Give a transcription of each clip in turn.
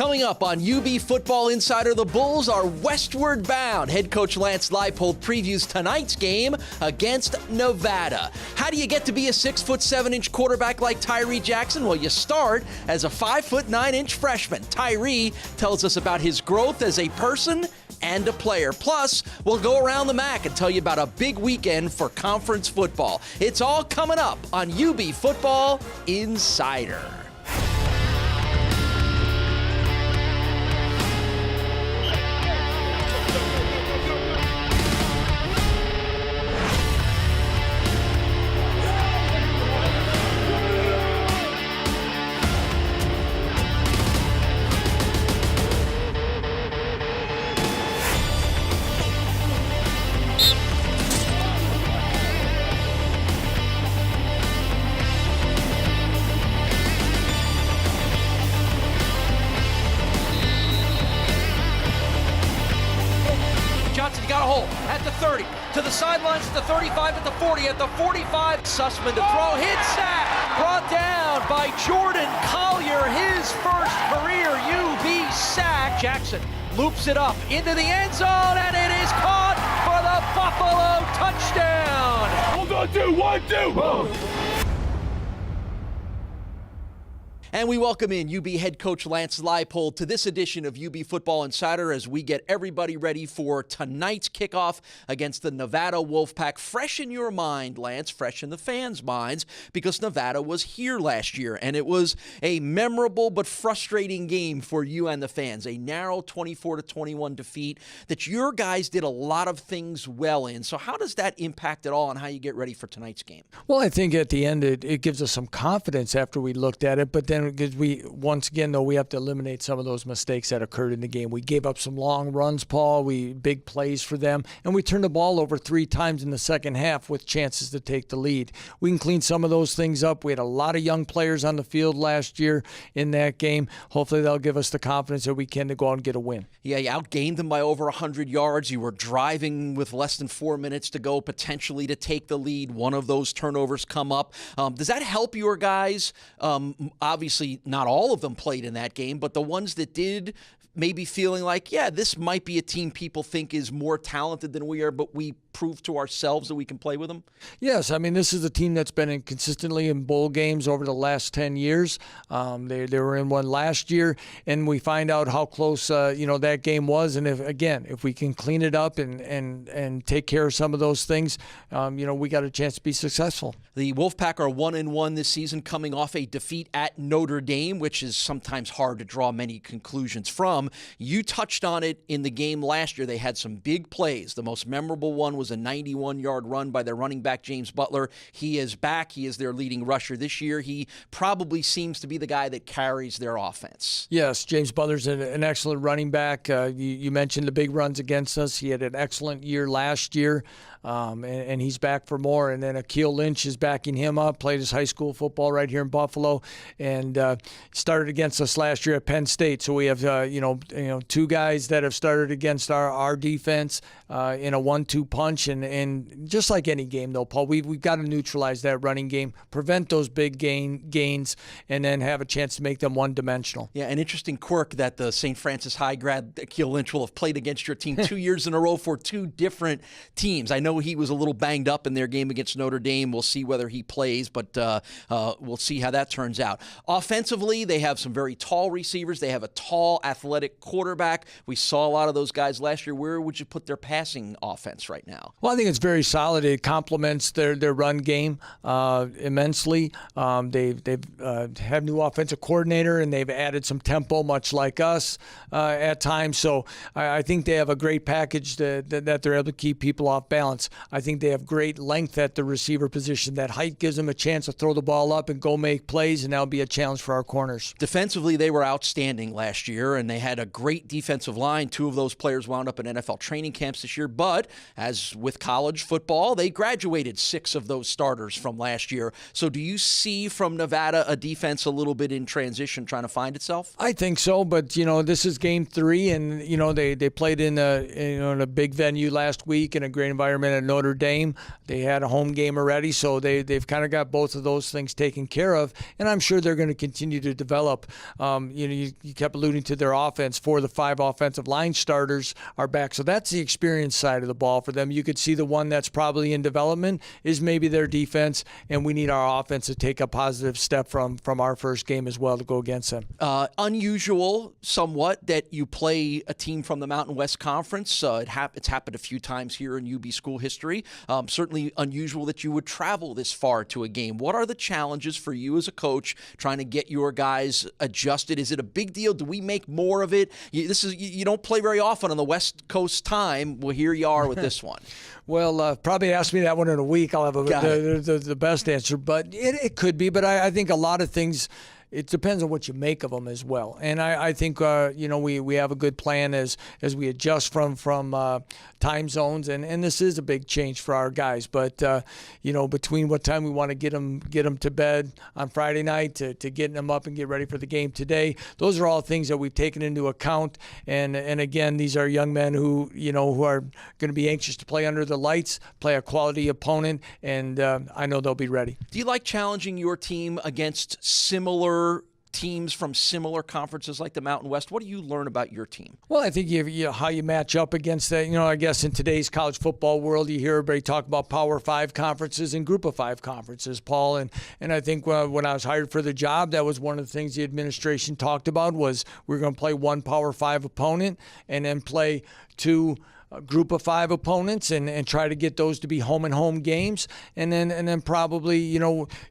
Coming up on UB Football Insider, the Bulls are westward bound. Head coach Lance Leipold previews tonight's game against Nevada. How do you get to be a 6'7" quarterback like Tyree Jackson? Well, you start as a 5'9" freshman. Tyree tells us about his growth as a person and a player. Plus, we'll go around the MAC and tell you about a big weekend for conference football. It's all coming up on UB Football Insider. Got a hole at the 30, to the sidelines at the 35, at the 40, at the 45. Sussman to throw, hit sack, brought down by Jordan Collier, his first career UB sack. Jackson loops it up into the end zone, and it is caught for the Buffalo touchdown. Hold on, 2, 1, 2. Oh. And we welcome in UB head coach Lance Leipold to this edition of UB Football Insider as we get everybody ready for tonight's kickoff against the Nevada Wolfpack. Fresh in your mind, Lance, fresh in the fans' minds, because Nevada was here last year, and it was a memorable but frustrating game for you and the fans. A narrow 24-21 defeat that your guys did a lot of things well in. So how does that impact at all on how you get ready for tonight's game? Well, I think at the end it gives us some confidence after we looked at it, but then because we have to eliminate some of those mistakes that occurred in the game. We gave up some long runs, Paul, big plays for them, and we turned the ball over 3 times in the second half with chances to take the lead. We can clean some of those things up. We had a lot of young players on the field last year in that game. Hopefully they'll give us the confidence that we can to go out and get a win. Yeah, you outgained them by over 100 yards. You were driving with less than 4 minutes to go, potentially to take the lead. One of those turnovers come up. Does that help your guys? Obviously, not all of them played in that game, but the ones that did, maybe feeling like, yeah, this might be a team people think is more talented than we are, but we prove to ourselves that we can play with them? Yes, I mean, this is a team that's been consistently in bowl games over the last 10 years. They were in one last year, and we find out how close that game was. And if we can clean it up and take care of some of those things, we got a chance to be successful. The Wolfpack are 1-1 this season, coming off a defeat at Notre Dame, which is sometimes hard to draw many conclusions from. You touched on it in the game last year. They had some big plays. The most memorable one was a 91-yard run by their running back, James Butler. He is back. He is their leading rusher this year. He probably seems to be the guy that carries their offense. Yes, James Butler's an excellent running back. You mentioned the big runs against us. He had an excellent year last year, and he's back for more. And then Akeel Lynch is backing him up, played his high school football right here in Buffalo, and started against us last year at Penn State. So we have, 2 guys that have started against our defense in a 1-2 punch. And just like any game, though, Paul, we've got to neutralize that running game, prevent those big gains, and then have a chance to make them one-dimensional. Yeah, an interesting quirk that the St. Francis High grad Akeel Lynch will have played against your team 2 years in a row for 2 different teams. I know he was a little banged up in their game against Notre Dame. We'll see whether he plays, but we'll see how that turns out. Offensively, they have some very tall receivers. They have a tall, athletic quarterback. We saw a lot of those guys last year. Where would you put their passing offense right now? Well, I think it's very solid. It complements their run game immensely. They've had new offensive coordinator, and they've added some tempo, much like us at times. So I think they have a great package that they're able to keep people off balance. I think they have great length at the receiver position. That height gives them a chance to throw the ball up and go make plays, and that'll be a challenge for our corners. Defensively, they were outstanding last year, and they had a great defensive line. 2 of those players wound up in NFL training camps this year, but as with college football, they graduated 6 of those starters from last year. So do you see from Nevada a defense a little bit in transition trying to find itself? I think so, but this is game 3, and they played in a big venue last week in a great environment at Notre Dame. They had a home game already, so they've kind of got both of those things taken care of, and I'm sure they're going to continue to develop. You kept alluding to their offense. 4 of the 5 offensive line starters are back. So that's the experience side of the ball for them. You could see the one that's probably in development is maybe their defense, and we need our offense to take a positive step from our first game as well to go against them. Unusual somewhat that you play a team from the Mountain West Conference. It's happened a few times here in UB school history. Certainly unusual that you would travel this far to a game. What are the challenges for you as a coach trying to get your guys adjusted? Is it a big deal? Do we make more of it? You don't play very often on the West Coast time. Well, here you are with this one. Well, probably ask me that one in a week. I'll have the best answer. But it could be. But I think a lot of things, it depends on what you make of them as well. And I think we have a good plan as we adjust from time zones, and this is a big change for our guys. But between what time we want to get them to bed on Friday night to getting them up and get ready for the game today, those are all things that we've taken into account. And again, these are young men who are going to be anxious to play under the lights, play a quality opponent, and I know they'll be ready. Do you like challenging your team against similar teams from similar conferences like the Mountain West? What do you learn about your team? Well, I think how you match up against that. I guess in today's college football world, you hear everybody talk about Power 5 conferences and Group of 5 conferences, Paul. And I think when I was hired for the job, that was one of the things the administration talked about was we're going to play one Power 5 opponent and then play 2 Group of 5 opponents and try to get those to be home games, and then probably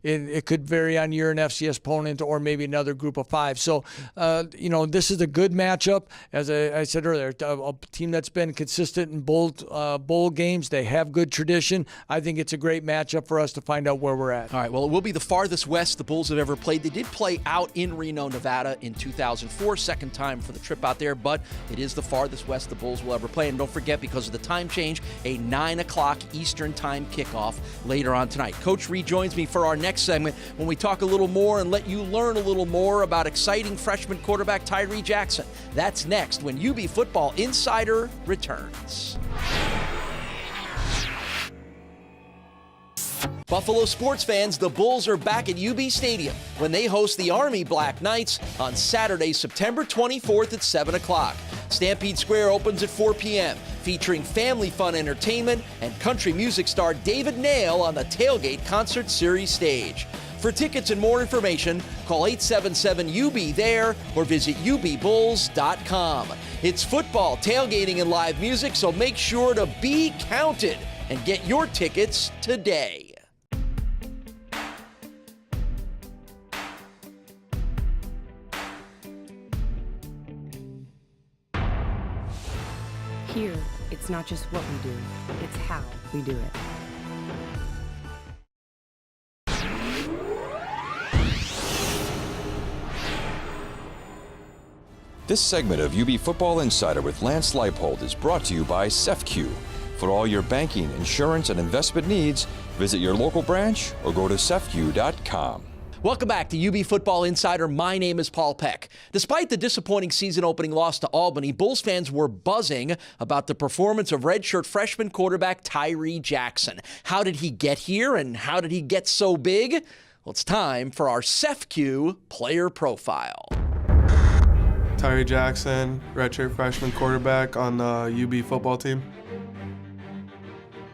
it could vary on you're an FCS opponent or maybe another Group of 5. So this is a good matchup. As I said earlier, a team that's been consistent in bowl games. They have good tradition. I think it's a great matchup for us to find out where we're at. All right. Well, it will be the farthest west the Bulls have ever played. They did play out in Reno, Nevada in 2004, second time for the trip out there, but it is the farthest west the Bulls will ever play. And don't forget, because of the time change, a 9 o'clock Eastern time kickoff later on tonight. Coach rejoins me for our next segment when we talk a little more and let you learn a little more about exciting freshman quarterback Tyree Jackson. That's next when UB Football Insider returns. Buffalo sports fans, the Bulls are back at UB Stadium when they host the Army Black Knights on Saturday, September 24th at 7 o'clock. Stampede Square opens at 4 p.m., featuring family fun entertainment and country music star David Nail on the Tailgate Concert Series stage. For tickets and more information, call 877-UB-THERE or visit ubbulls.com. It's football, tailgating, and live music, so make sure to be counted and get your tickets today. Here, it's not just what we do, it's how we do it. This segment of UB Football Insider with Lance Leipold is brought to you by CEFCU. For all your banking, insurance, and investment needs, visit your local branch or go to cefcu.com. Welcome back to UB Football Insider. My name is Paul Peck. Despite the disappointing season-opening loss to Albany, Bulls fans were buzzing about the performance of redshirt freshman quarterback Tyree Jackson. How did he get here, and how did he get so big? Well, it's time for our CEFCU player profile. Tyree Jackson, redshirt freshman quarterback on the UB football team.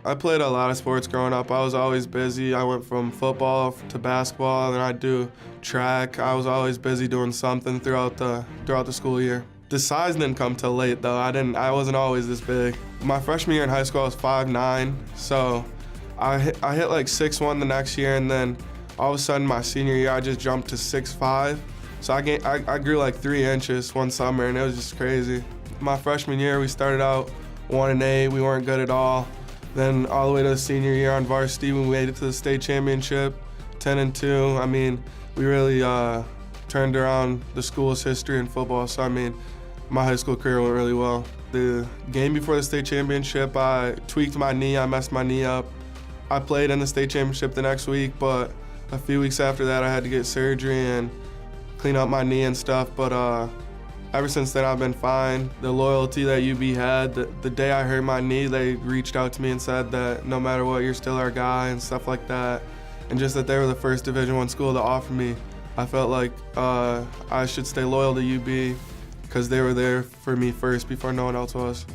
I played a lot of sports growing up. I was always busy. I went from football to basketball, and then I'd do track. I was always busy doing something throughout the school year. The size didn't come till late though. I wasn't always this big. My freshman year in high school, I was 5'9", so I hit like 6'1" the next year, and then all of a sudden my senior year, I just jumped to 6'5". So I grew like 3 inches one summer, and it was just crazy. My freshman year, we started out 1-8. We weren't good at all. Then all the way to the senior year on varsity, we made it to the state championship, 10-2. I mean, we really turned around the school's history in football. So I mean, my high school career went really well. The game before the state championship, I tweaked my knee. I messed my knee up. I played in the state championship the next week, but a few weeks after that, I had to get surgery and clean up my knee and stuff. But ever since then, I've been fine. The loyalty that UB had, the day I hurt my knee, they reached out to me and said that no matter what, you're still our guy and stuff like that. And just that they were the first Division I school to offer me I felt like I should stay loyal to UB because they were there for me first before no one else was.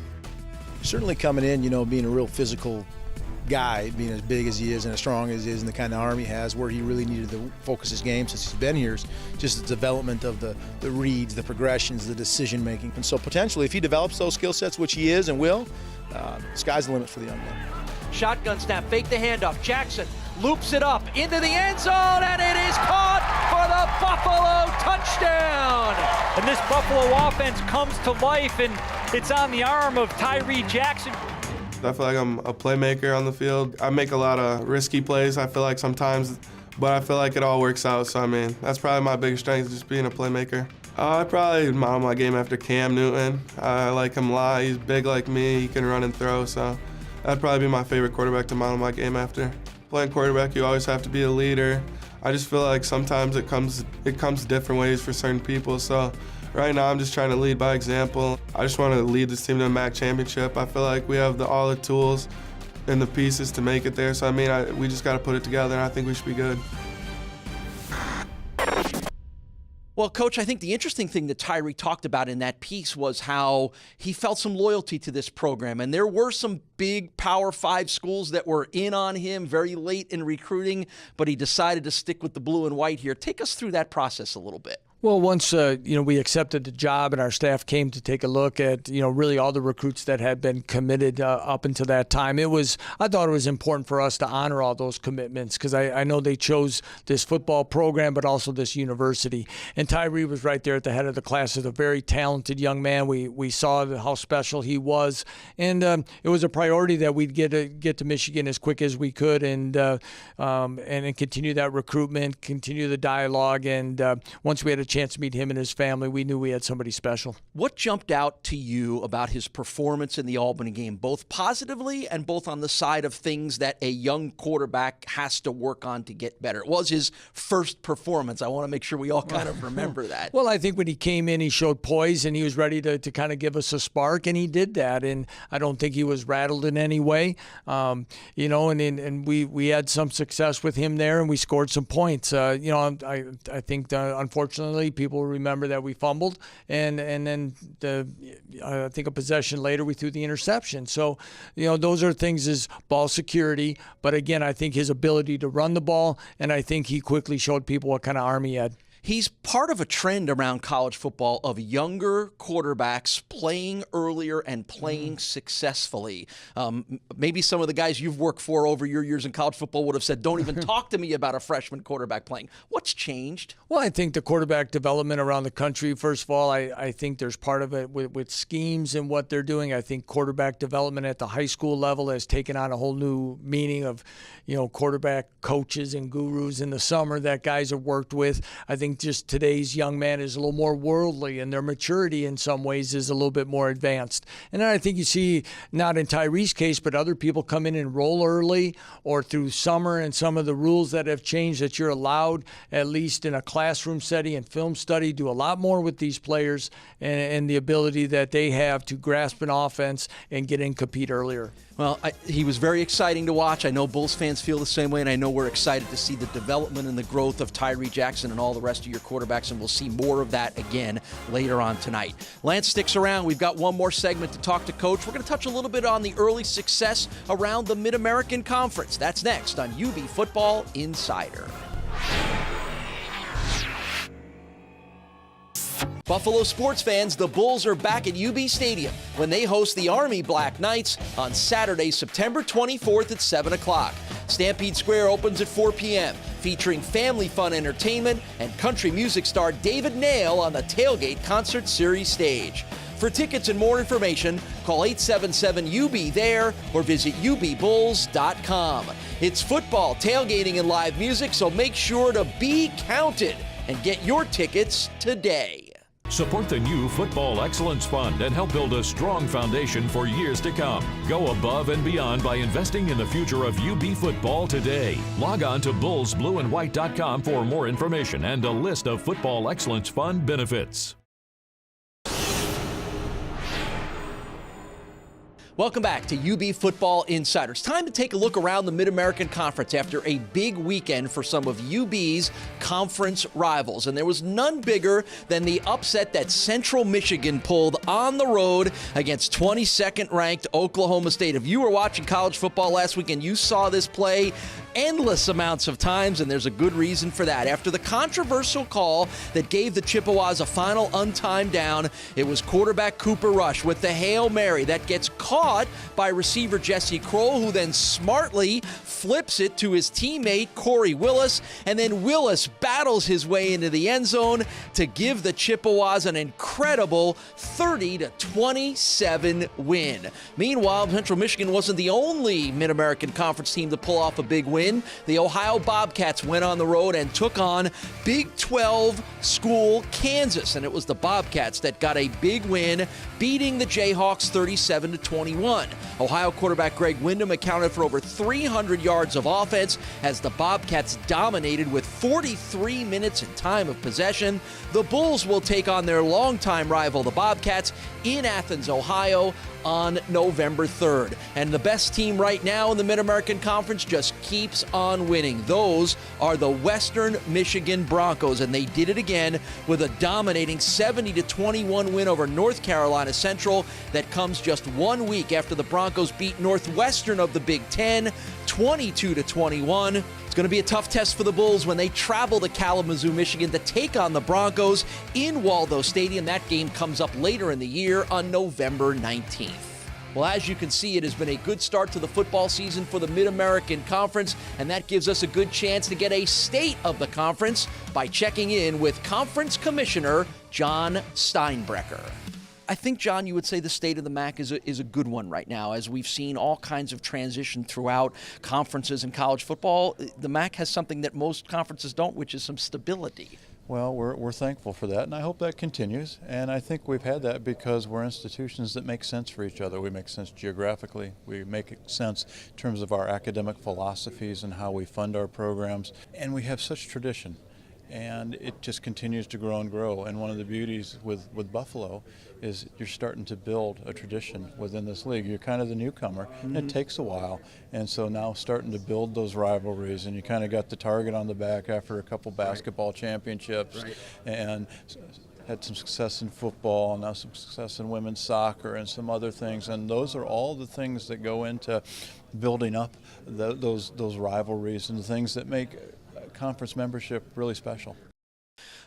Certainly coming in, being a real physical guy, being as big as he is and as strong as he is and the kind of arm he has, where he really needed to focus his game since he's been here is just the development of the reads, the progressions, the decision making. And so potentially if he develops those skill sets, which he is and will, sky's the limit for the young man. Shotgun snap, fake the handoff. Jackson loops it up into the end zone, and it is caught for the Buffalo touchdown. And this Buffalo offense comes to life, and it's on the arm of Tyree Jackson. I feel like I'm a playmaker on the field. I make a lot of risky plays, I feel like sometimes, but I feel like it all works out. So, that's probably my biggest strength, just being a playmaker. I probably model my game after Cam Newton. I like him a lot. He's big like me. He can run and throw, so that'd probably be my favorite quarterback to model my game after. Playing quarterback, you always have to be a leader. I just feel like sometimes it comes different ways for certain people. So right now I'm just trying to lead by example. I just want to lead this team to a MAC championship. I feel like we have all the tools and the pieces to make it there. So we just got to put it together, and I think we should be good. Well, Coach, I think the interesting thing that Tyree talked about in that piece was how he felt some loyalty to this program. And there were some big Power 5 schools that were in on him very late in recruiting, but he decided to stick with the blue and white here. Take us through that process a little bit. Well, once we accepted the job and our staff came to take a look at really all the recruits that had been committed up until that time, I thought it was important for us to honor all those commitments because I know they chose this football program but also this university. And Tyree was right there at the head of the class as a very talented young man. We saw how special he was, and it was a priority that we'd get to Michigan as quick as we could and continue that recruitment, continue the dialogue, and once we had a chance to meet him and his family, we knew we had somebody special. What jumped out to you about his performance in the Albany game, both positively and both on the side of things that a young quarterback has to work on to get better? It was his first performance. I want to make sure we all kind of remember that. Well, I think when he came in, he showed poise and he was ready to kind of give us a spark, and he did that. And I don't think he was rattled in any way. And we had some success with him there, and we scored some points. I think unfortunately people remember that we fumbled, and then I think a possession later we threw the interception. So, those are things as ball security. But again, I think his ability to run the ball, and I think he quickly showed people what kind of arm he had. He's part of a trend around college football of younger quarterbacks playing earlier and playing successfully. Maybe some of the guys you've worked for over your years in college football would have said, don't even talk to me about a freshman quarterback playing. What's changed? Well, I think the quarterback development around the country, first of all, I think there's part of it with schemes and what they're doing. I think quarterback development at the high school level has taken on a whole new meaning of, quarterback coaches and gurus in the summer that guys have worked with. I think just today's young man is a little more worldly, and their maturity in some ways is a little bit more advanced. And then I think you see, not in Tyree's case, but other people come in and roll early or through summer, and some of the rules that have changed that you're allowed, at least in a classroom setting and film study, do a lot more with these players and the ability that they have to grasp an offense and get in and compete earlier. Well, he was very exciting to watch. I know Bulls fans feel the same way, and I know we're excited to see the development and the growth of Tyree Jackson and all the rest of your quarterbacks, and we'll see more of that again later on tonight. Lance sticks around. We've got one more segment to talk to Coach. We're going to touch a little bit on the early success around the Mid-American Conference. That's next on UB Football Insider. Buffalo sports fans, the Bulls are back at UB Stadium when they host the Army Black Knights on Saturday, September 24th at 7 o'clock. Stampede Square opens at 4 p.m., featuring family fun entertainment and country music star David Nail on the Tailgate Concert Series stage. For tickets and more information, call 877-UB-THERE or visit ubbulls.com. It's football, tailgating, and live music, so make sure to be counted and get your tickets today. Support the new Football Excellence Fund and help build a strong foundation for years to come. Go above and beyond by investing in the future of UB football today. Log on to bullsblueandwhite.com for more information and a list of Football Excellence Fund benefits. Welcome back to UB Football Insiders. Time to take a look around the Mid-American Conference after a big weekend for some of UB's conference rivals. And there was none bigger than the upset that Central Michigan pulled on the road against 22nd ranked Oklahoma State. If you were watching college football last weekend, you saw this play endless amounts of times, and there's a good reason for that. After the controversial call that gave the Chippewas a final untimed down, it was quarterback Cooper Rush with the Hail Mary that gets caught by receiver Jesse Kroll, who then smartly flips it to his teammate Corey Willis, and then Willis battles his way into the end zone to give the Chippewas an incredible 30-27 win. Meanwhile, Central Michigan wasn't the only Mid-American Conference team to pull off a big win. The Ohio Bobcats went on the road and took on Big 12 school Kansas, and it was the Bobcats that got a big win, beating the Jayhawks 37-21. Ohio quarterback Greg Windham accounted for over 300 yards of offense as the Bobcats dominated with 43 minutes in time of possession. The Bulls will take on their longtime rival, the Bobcats, in Athens, Ohio, on November 3rd. And the best team right now in the Mid-American Conference just keeps on winning. Those are the Western Michigan Broncos, and they did it again with a dominating 70-21 win over North Carolina Central that comes just 1 week after the Broncos beat Northwestern of the Big Ten 22-21. It's going to be a tough test for the Bulls when they travel to Kalamazoo, Michigan to take on the Broncos in Waldo Stadium. That game comes up later in the year on November 19th. Well, as you can see, it has been a good start to the football season for the Mid-American Conference, and that gives us a good chance to get a state of the conference by checking in with Conference Commissioner John Steinbrecher. I think, John, you would say the state of the MAC is a good one right now. As we've seen all kinds of transition throughout conferences in college football, the MAC has something that most conferences don't, which is some stability. Well, we're thankful for that, and I hope that continues. And I think we've had that because we're institutions that make sense for each other. We make sense geographically. We make sense in terms of our academic philosophies and how we fund our programs. And we have such tradition. And it just continues to grow and grow. And one of the beauties with Buffalo is you're starting to build a tradition within this league. You're kind of the newcomer, and it takes a while. And so now starting to build those rivalries, and you kind of got the target on the back after a couple basketball championships, and had some success in football, and now some success in women's soccer and some other things. And those are all the things that go into building up those rivalries and the things that make conference membership really special.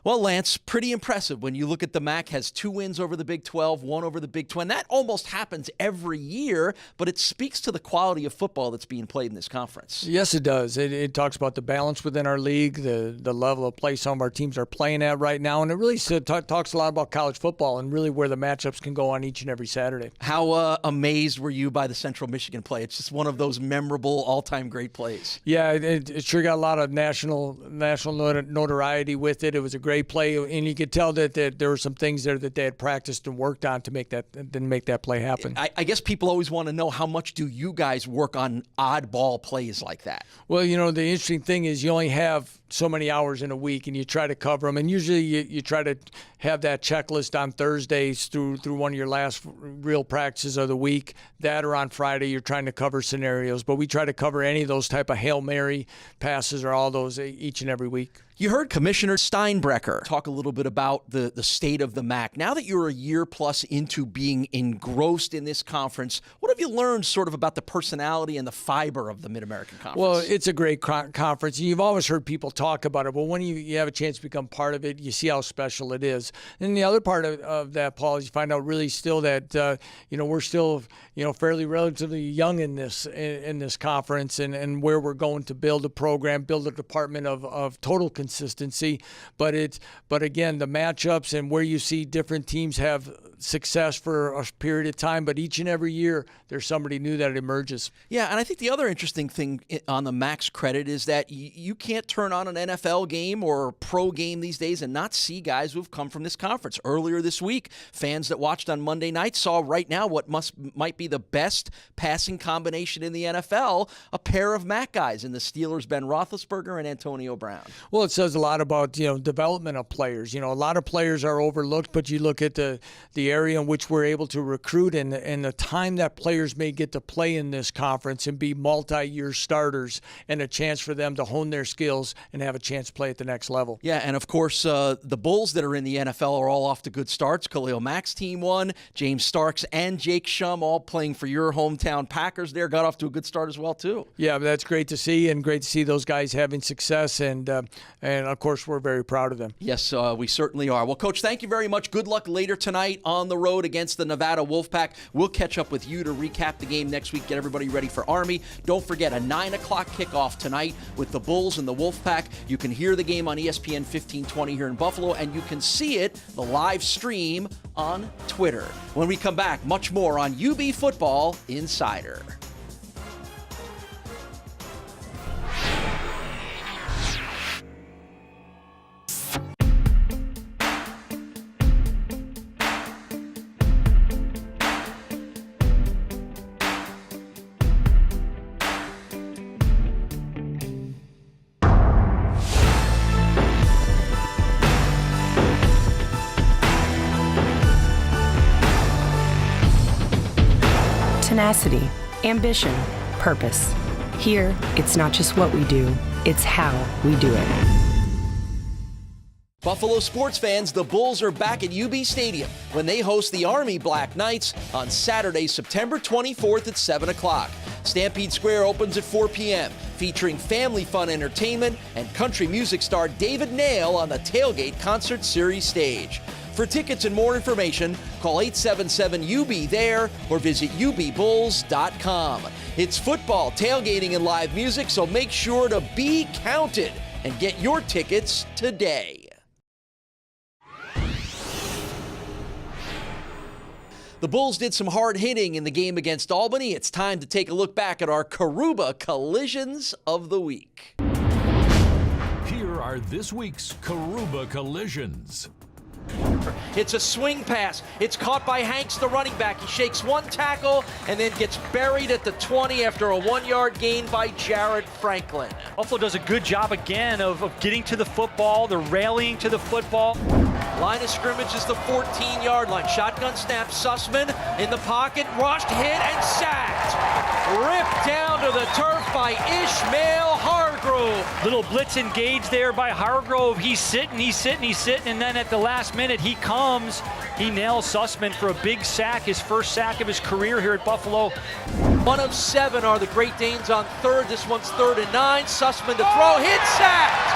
Well, Lance, pretty impressive when you look at the MAC has 2 wins over the Big 12, 1 over the Big 12. That almost happens every year, but it speaks to the quality of football that's being played in this conference. Yes, it does. It talks about the balance within our league, the level of play some of our teams are playing at right now, and it really talks a lot about college football and really where the matchups can go on each and every Saturday. How amazed were you by the Central Michigan play? It's just one of those memorable, all-time great plays. Yeah, it sure got a lot of national notoriety with it. It was a great play, and you could tell that there were some things there that they had practiced and worked on to make that play happen. I guess people always want to know, how much do you guys work on oddball plays like that? Well, you know, the interesting thing is you only have so many hours in a week, and you try to cover them. And usually you try to have that checklist on Thursdays through one of your last real practices of the week. That or on Friday, you're trying to cover scenarios. But we try to cover any of those type of Hail Mary passes or all those each and every week. You heard Commissioner Steinbrecher talk a little bit about the state of the MAC. Now that you're a year plus into being engrossed in this conference, what have you learned sort of about the personality and the fiber of the Mid-American Conference? Well, it's a great conference. You've always heard people talk about it, but when you have a chance to become part of it, you see how special it is. And the other part of that, Paul, is you find out really still that we're still fairly relatively young in this conference, and where we're going to build a program, build a department of total consistency. But again, the matchups and where you see different teams have success for a period of time, but each and every year there's somebody new that emerges. Yeah, and I think the other interesting thing on the MAC's credit is that you can't turn on on an NFL game or pro game these days and not see guys who've come from this conference. Earlier this week, fans that watched on Monday night saw right now what might be the best passing combination in the NFL, a pair of MAC guys in the Steelers, Ben Roethlisberger and Antonio Brown. Well, it says a lot about, development of players. A lot of players are overlooked, but you look at the area in which we're able to recruit and the time that players may get to play in this conference and be multi-year starters and a chance for them to hone their skills and have a chance to play at the next level. Yeah, and of course, the Bulls that are in the NFL are all off to good starts. Khalil Mack's team won. James Starks and Jake Shum, all playing for your hometown Packers there, got off to a good start as well, too. Yeah, that's great to see, and great to see those guys having success, and of course, we're very proud of them. Yes, we certainly are. Well, Coach, thank you very much. Good luck later tonight on the road against the Nevada Wolfpack. We'll catch up with you to recap the game next week, get everybody ready for Army. Don't forget, a 9 o'clock kickoff tonight with the Bulls and the Wolfpack. You can hear the game on ESPN 1520 here in Buffalo, and you can see it, the live stream, on Twitter. When we come back, much more on UB Football Insider. Tenacity, ambition, purpose. Here, it's not just what we do, it's how we do it. Buffalo sports fans, the Bulls are back at UB Stadium when they host the Army Black Knights on Saturday, September 24th at 7 o'clock. Stampede Square opens at 4 p.m., featuring family fun entertainment and country music star David Nail on the Tailgate Concert Series stage. For tickets and more information, call 877-UB-THERE or visit ubbulls.com. It's football, tailgating, and live music, so make sure to be counted and get your tickets today. The Bulls did some hard hitting in the game against Albany. It's time to take a look back at our Karuba Collisions of the Week. Here are this week's Karuba Collisions. It's a swing pass. It's caught by Hanks, the running back. He shakes one tackle and then gets buried at the 20 after a 1-yard gain by Jared Franklin. Buffalo does a good job again of getting to the football. They're rallying to the football. Line of scrimmage is the 14-yard line. Shotgun snap, Sussman in the pocket, rushed, hit, and sacked. Ripped down to the turf by Ishmael Hargrove. Little blitz engaged there by Hargrove. He's sitting, and then at the last minute he comes. He nails Sussman for a big sack, his first sack of his career here at Buffalo. 1 of 7 are the Great Danes on third. This one's 3rd and 9. Sussman to throw, hit, sacked.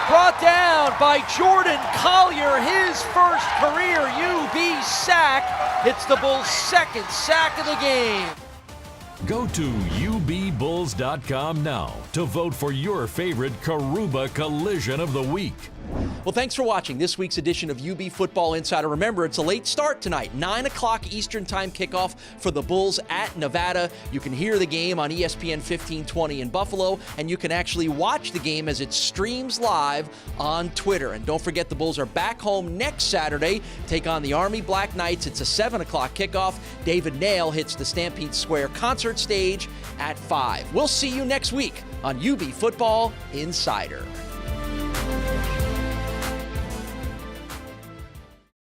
Brought down by Jordan Collier, his first career UB sack. It's the Bulls' second sack of the game. Go to ubbulls.com now to vote for your favorite Karuba Collision of the Week. Well, thanks for watching this week's edition of UB Football Insider. Remember, it's a late start tonight, 9 o'clock Eastern Time kickoff for the Bulls at Nevada. You can hear the game on ESPN 1520 in Buffalo, and you can actually watch the game as it streams live on Twitter. And don't forget, the Bulls are back home next Saturday, take on the Army Black Knights. It's a 7 o'clock kickoff. David Nail hits the Stampede Square concert stage at 5. We'll see you next week on UB Football Insider.